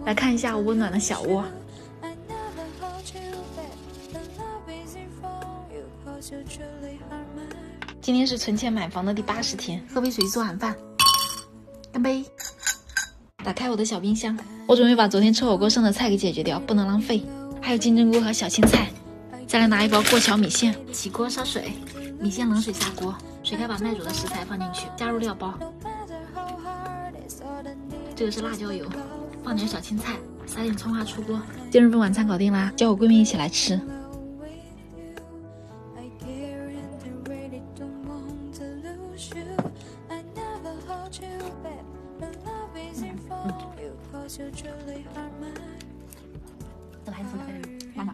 来看一下我温暖的小窝。今天是存钱买房的第80天，喝杯水做晚饭，干杯！打开我的小冰箱，我准备把昨天吃火锅剩的菜给解决掉，不能浪费。还有金针菇和小青菜。再来拿一包过桥米线，起锅烧水，米线冷水下锅，水开把卖煮的食材放进去，加入料包。这个是辣椒油，放点小青菜，撒点葱花出锅。今日份晚餐搞定啦，叫我闺蜜一起来吃。这个还是妈妈。